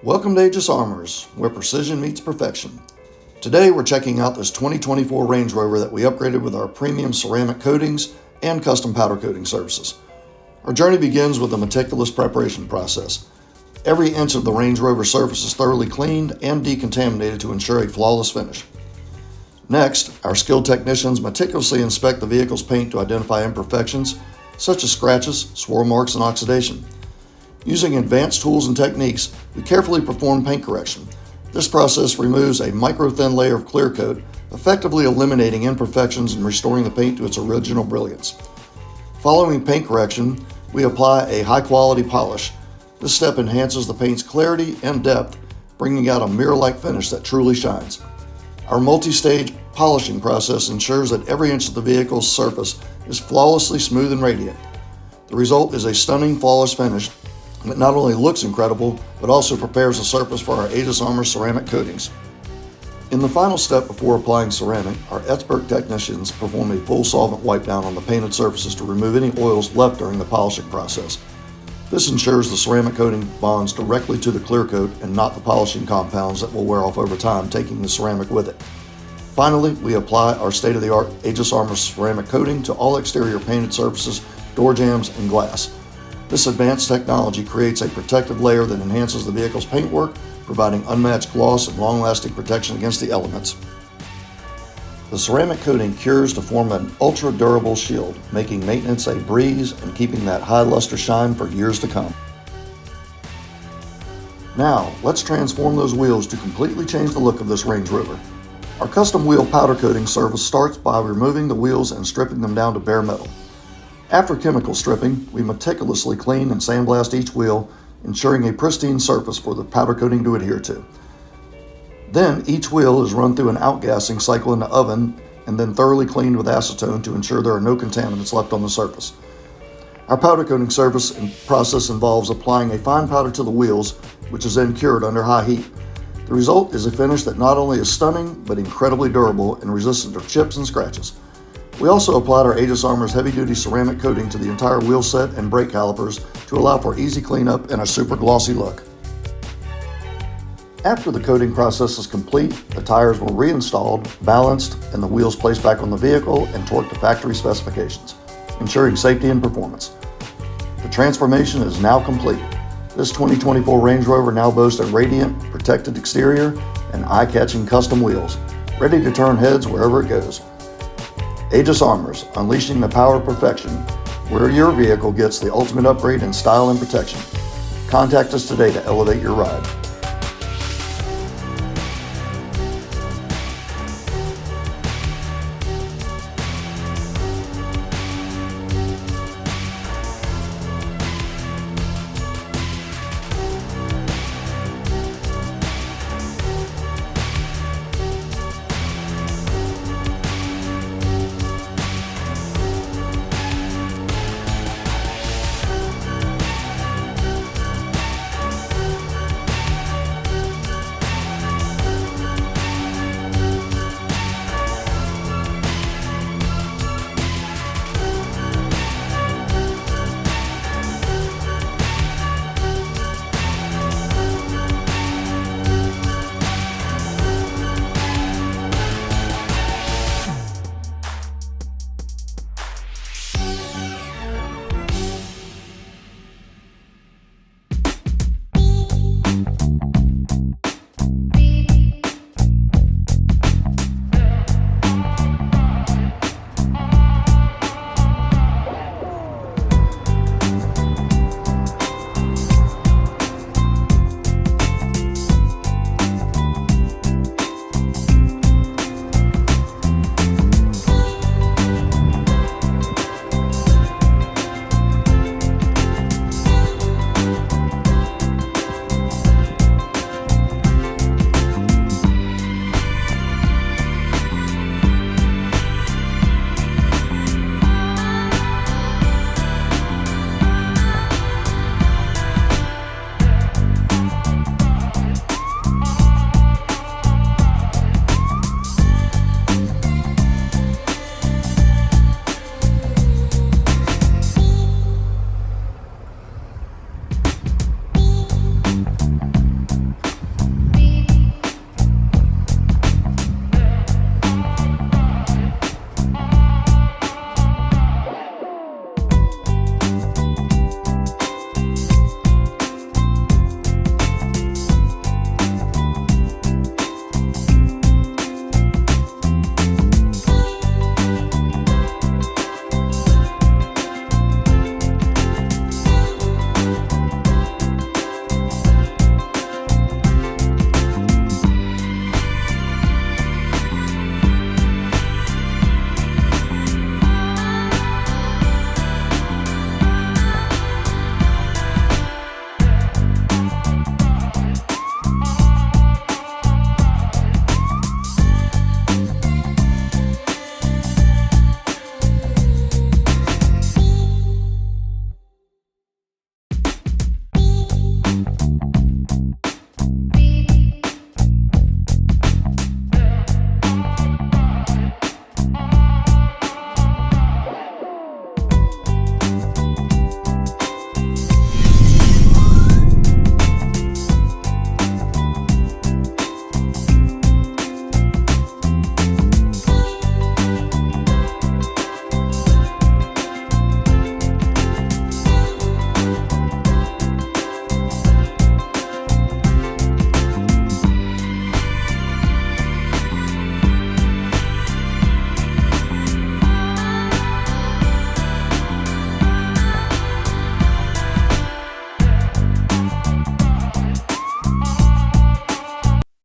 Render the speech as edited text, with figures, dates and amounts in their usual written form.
Welcome to Aegis Armors, where precision meets perfection. Today we're checking out this 2024 Range Rover that we upgraded with our premium ceramic coatings and custom powder coating services. Our journey begins with a meticulous preparation process. Every inch of the Range Rover surface is thoroughly cleaned and decontaminated to ensure a flawless finish. Next, our skilled technicians meticulously inspect the vehicle's paint to identify imperfections, such as scratches, swirl marks, and oxidation. Using advanced tools and techniques, we carefully perform paint correction. This process removes a micro-thin layer of clear coat, effectively eliminating imperfections and restoring the paint to its original brilliance. Following paint correction, we apply a high-quality polish. This step enhances the paint's clarity and depth, bringing out a mirror-like finish that truly shines. Our multi-stage polishing process ensures that every inch of the vehicle's surface is flawlessly smooth and radiant. The result is a stunning, flawless finish that not only looks incredible, but also prepares the surface for our Aegis Armors ceramic coatings. In the final step before applying ceramic, our expert technicians perform a full solvent wipe down on the painted surfaces to remove any oils left during the polishing process. This ensures the ceramic coating bonds directly to the clear coat and not the polishing compounds that will wear off over time, taking the ceramic with it. Finally, we apply our state-of-the-art Aegis Armors ceramic coating to all exterior painted surfaces, door jambs, and glass. This advanced technology creates a protective layer that enhances the vehicle's paintwork, providing unmatched gloss and long-lasting protection against the elements. The ceramic coating cures to form an ultra-durable shield, making maintenance a breeze and keeping that high luster shine for years to come. Now, let's transform those wheels to completely change the look of this Range Rover. Our custom wheel powder coating service starts by removing the wheels and stripping them down to bare metal. After chemical stripping, we meticulously clean and sandblast each wheel, ensuring a pristine surface for the powder coating to adhere to. Then each wheel is run through an outgassing cycle in the oven and then thoroughly cleaned with acetone to ensure there are no contaminants left on the surface. Our powder coating service and process involves applying a fine powder to the wheels, which is then cured under high heat. The result is a finish that not only is stunning, but incredibly durable and resistant to chips and scratches. We also applied our Aegis Armors heavy-duty ceramic coating to the entire wheel set and brake calipers to allow for easy cleanup and a super glossy look. After the coating process is complete, the tires were reinstalled, balanced, and the wheels placed back on the vehicle and torqued to factory specifications, ensuring safety and performance. The transformation is now complete. This 2024 Range Rover now boasts a radiant, protected exterior and eye-catching custom wheels, ready to turn heads wherever it goes. Aegis Armors, unleashing the power of perfection, where your vehicle gets the ultimate upgrade in style and protection. Contact us today to elevate your ride.